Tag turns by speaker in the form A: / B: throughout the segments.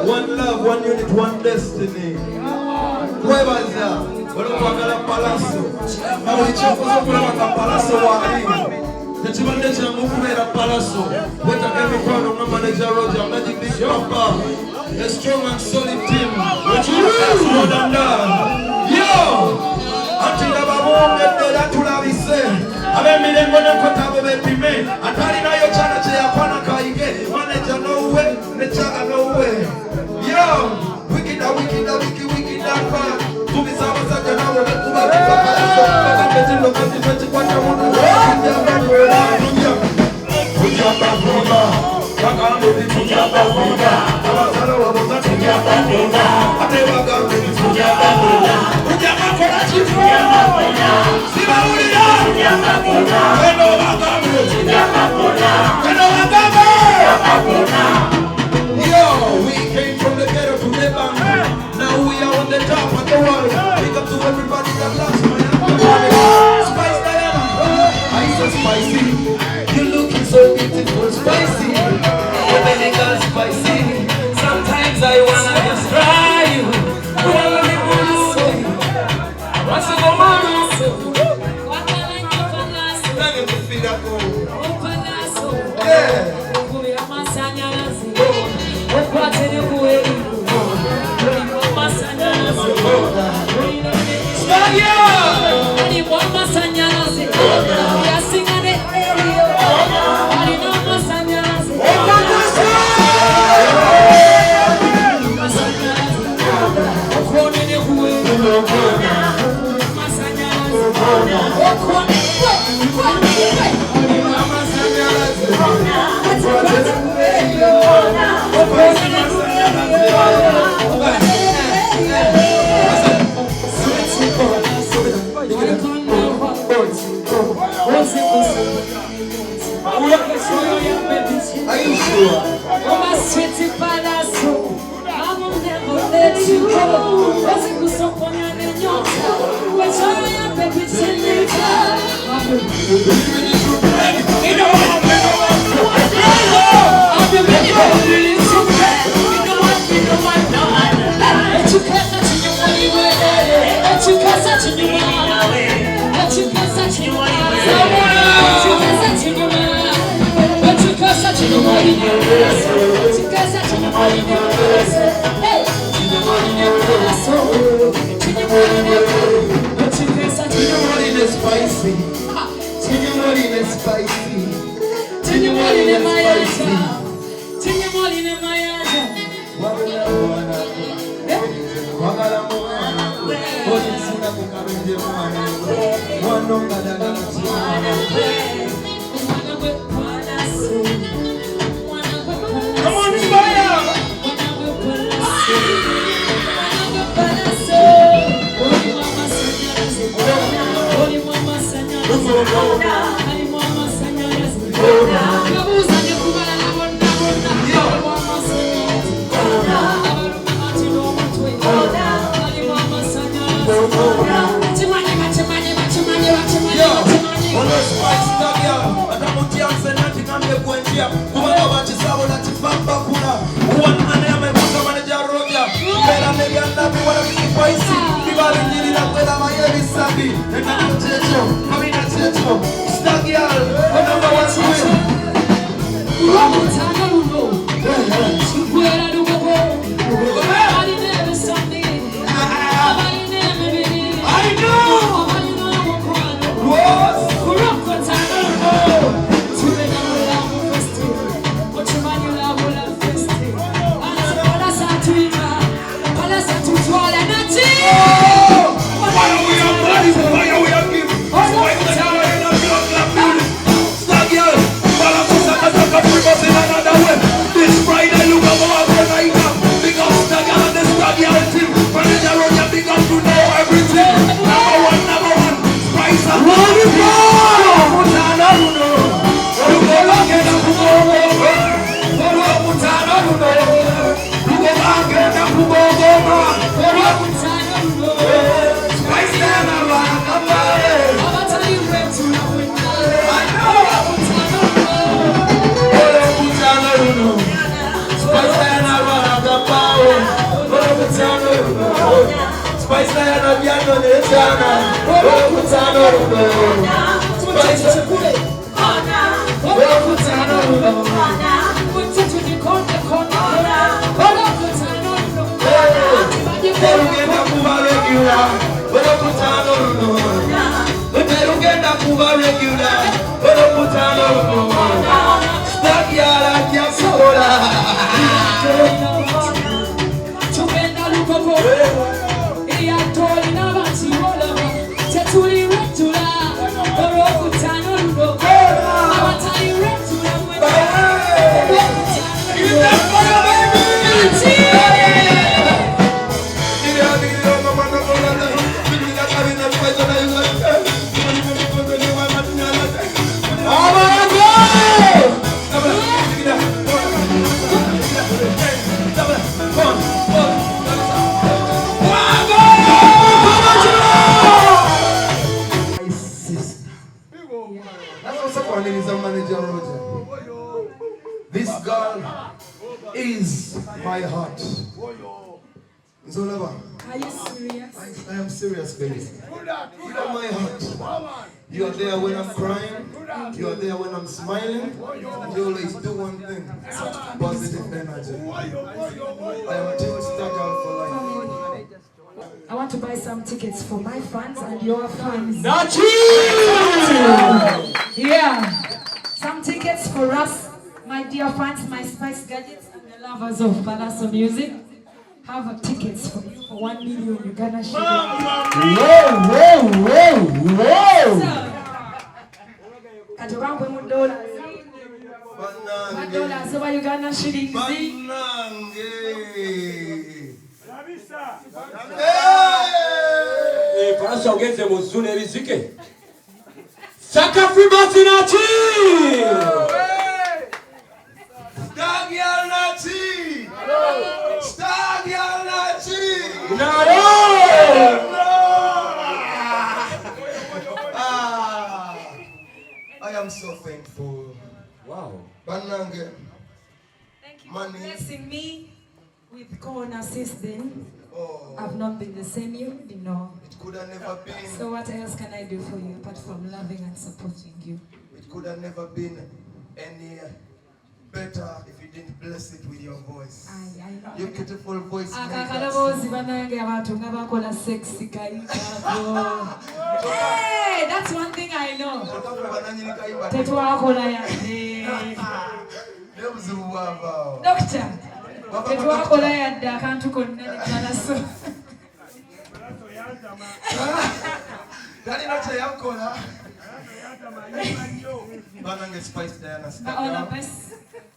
A: One love, one unit, one destiny. Pallaso. Pallaso Pallaso. What a very proud of manager Roger, Magic Big Papa. A strong and solid team. What you guys more than that. Yo! Until the Babon get there to la vise. Avec mes démons quand t'as besoin de me. Atari na yo chana chia pana kaige. Manager no way, nechaga no way. Yo! Wicked, wicked, fire. To be sama saja na wo kuba kuba Pallaso. Kaka beti lo kanti beti kwa na mwana. Tuja babuba. Kaka beti tuja babuba. Abasala wa boza tuja babuba. Atewa gambe tuja babuba. Tuja babuba tuja babuba. Siba uliya tuja babuba. Eno bagambe tuja babuba. Eno bagambe tuja babuba. Yo, we came from the ghetto to the bank. Now we are on the top of the world. Big up to everybody that loves my Spice them. I so spicy. You looking so beautiful, spicy. Your belly girl spicy. Sometimes I wanna just try you. Whatever you wanna say. What's the matter? Let me feel that go. Yeah. Are you sure? Oh, my sweetie Pallaso, I will never let you go. Was it good so funny and in your toe? But I am baby till you you know what? I'll be ready for you to pray. You know what? No, I don't lie. You can't touch your money with it. You can't touch your money. You can't touch your money. You can't touch your money. Such a money in your face. You got such a money in your face. Hey, you money in your face. You money in your face. But you got such a money in spicy. You money in spicy. You money in my eyes. You money in my eyes. Come on, fire! Spice Diana piano nel sana, Kutano Rudo. Spice Kutano Rudo. Terugenda kuba regular, Kutano Rudo. Terugenda kuba regular, Kutano Rudo. Stop yala kiasola. This girl is my heart. Zolava.
B: Are you serious?
A: I am serious, baby. You are my heart. You are there when I'm crying. You are there when I'm smiling. You always do one thing. Positive energy. I am team Stargirl for life.
B: I want to buy some tickets for my fans and your fans. Yeah. Some tickets for us, my dear fans, my Spice Gadgets, and the lovers of Pallaso music. Have tickets for you for 1 million Uganda shillings. Whoa! Katobangwe mu dollars. $1 over Uganda shillings.
C: Pallaso Enaku Bwaguze erizike. Saka Freebirds Nachi.
A: Stargirl Nachi. Stargirl Nachi.
C: No.
A: I am so thankful.
C: Wow.
A: Banange.
B: Thank you for blessing me with corner system.
A: Oh.
B: I've not been the same, you know.
A: It could have never been.
B: So what else can I do for you apart from loving and supporting you?
A: It could have never been any better if you didn't bless it with your voice.
B: I know.
A: Your beautiful voice.
B: Hey, that's one thing I know. Doctor,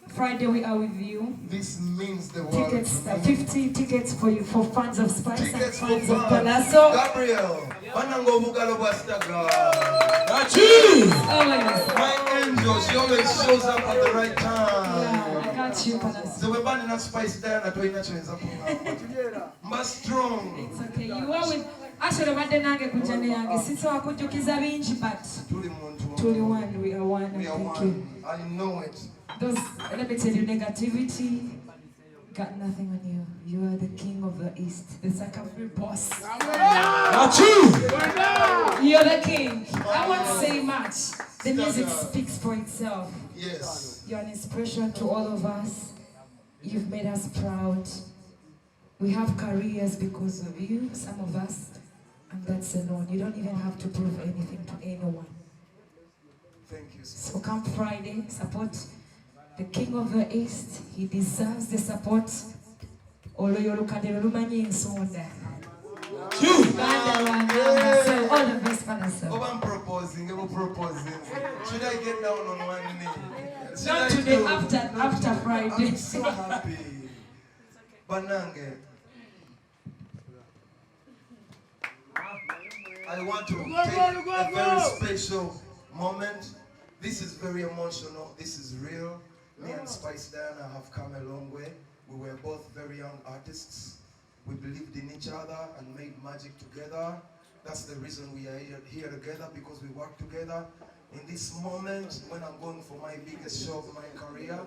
B: Friday we are with you.
A: This means the world.
B: Tickets, 50 tickets for you, for fans of Spice and
A: Tickets
B: fans
A: for
B: of Pallaso.
A: Gabriel.
B: Always.
A: My angel, she always shows up at the right time.
B: Yeah, I got you, Pallaso.
A: So we're banning that Spice Diana to strong.
B: It's okay. You are with actually badde nange kujane yange sitwa kujukiza bingi but tuli one, we are one.
A: We are
B: Thank
A: one.
B: you.
A: I know it.
B: Those, let me tell you, negativity got nothing on you. You are the king of the East, the Sakafri boss. You're the king. I won't say much. The music speaks for itself.
A: Yes.
B: You're an inspiration to all of us. You've made us proud. We have careers because of you, some of us, and that's alone. You don't even have to prove anything to anyone.
A: Thank you.
B: So come Friday, support the king of the East. He deserves the support. All the best, Pallaso.
A: Oh, I'm proposing. Should I get down on one knee?
B: Not today, after Friday.
A: I'm so happy. Banange. I want to take a very special moment. This is very emotional. This is real. Me and Spice Diana have come a long way. We were both very young artists. We believed in each other and made magic together. That's the reason we are here together, because we work together. In this moment, when I'm going for my biggest show of my career,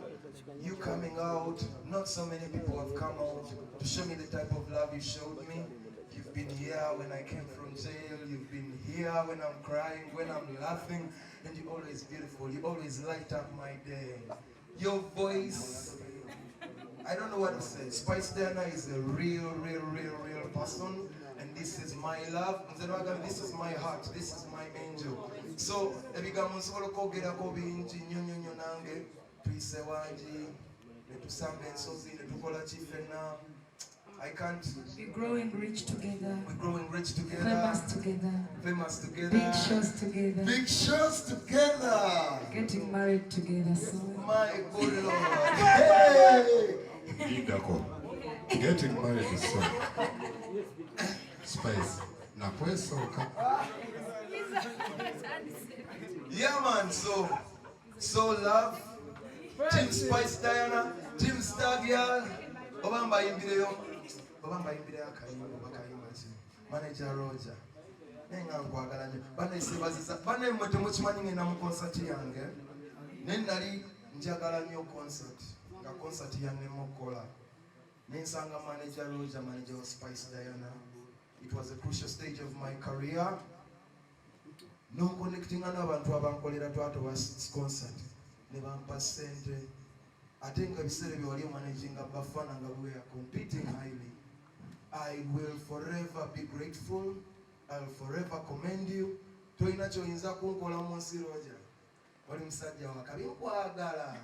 A: you coming out, not so many people have come out to show me the type of love you showed me. here when I came from jail. You've been here when I'm crying, when I'm laughing. And you're always beautiful. You always light up my day. Your voice, I don't know what to say. Spice Diana is a real person. And this is my love. This is my heart. This is my angel. So, I can't.
B: We're growing rich together.
A: We're growing rich together.
B: Famous together.
A: Famous together.
B: Big shows together.
A: Big shows together.
B: Getting married together. So
A: my good Lord. Hey!
D: Getting married is so. Spice.
A: Yeah, man. So love. Team Spice Diana. Team Star Girl. Obamba Imbideyo. Obamba Imbideyo akayimba bakayimba ki. Manager Roger. Nenga nkwagala nnyo. Bane sibaziza. Bane mmwe temukimanyi ngenda mu concert yange. Nennali njagala nnyo concert. Nga concert yange mukola. Nensanga manager Roger, manager of Spice Diana. It was a crucial stage of my career. No connecting n'abantu abankolera twatowa concert. Ne bampa ssente. Ate nga biseera bye wali managing abafana nga we are competing highly. I will forever be grateful. I will forever commend you. Toyina kyoyinza kunkola mu nsi Roger. Oli musajja wakabi nkwagala.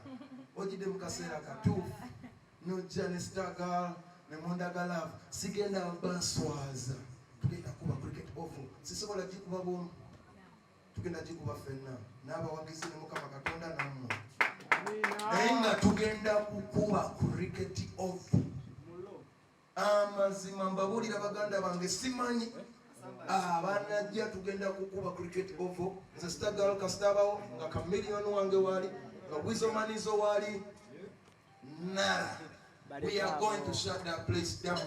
A: Ojjidde mu kaseera katuufu. Nojja ne Star Girl ne Mondagala sigenda baswaza. Tugenda kuba cricket oval. Sisobola gikuba bomu. Tugenda gikuba ffenna. N'abawagizi ne Mukama Katonda nammwe. Naye nga tugenda kukuba cricket oval. Amazima mbabuulira baganda bange simanyi. Banajja tugenda kukuba cricket oval. Nze Star Girl kasitabawo nga kamiliyoni wange wali. Nga Wizomanizo wali. Nah. We are going to shut that place down.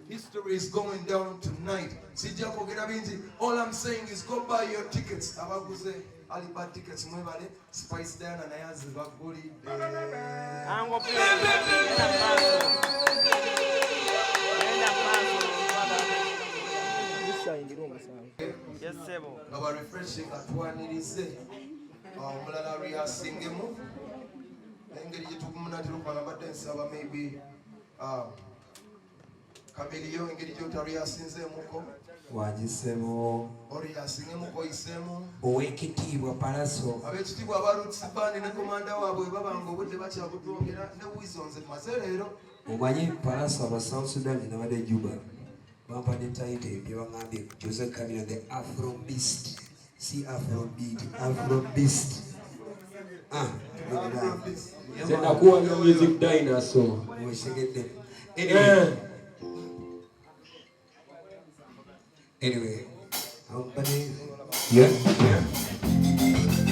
A: History is going down tonight. All I'm saying is go buy your tickets. Abaguze Alibaba tickets mwebale Spice Diana na yazi baguli. Our refreshing atwanirize. Mulala rehearsingemu. Engeri gyetukumunatira okubalabadde nsaba maybe Kamiliyo engeri gy'otaryasinzeemuko
E: wagisemo
A: oryasingemuko oyiseemu
E: ow'ekitiibwa Pallaso
A: ab'ekitiibwa abalutsi bandi ne komanda waabwe babanga obudde bakyabutwogera ne wizo nze maze leero
E: omanyi Pallaso aba South Sudan nabadde Juba bampadde title bye baŋŋambye Jose Camino the Afro Beast si Afro Beat Afro Beast
C: Nakuwa na music dinosaur.
E: Anyway, yeah.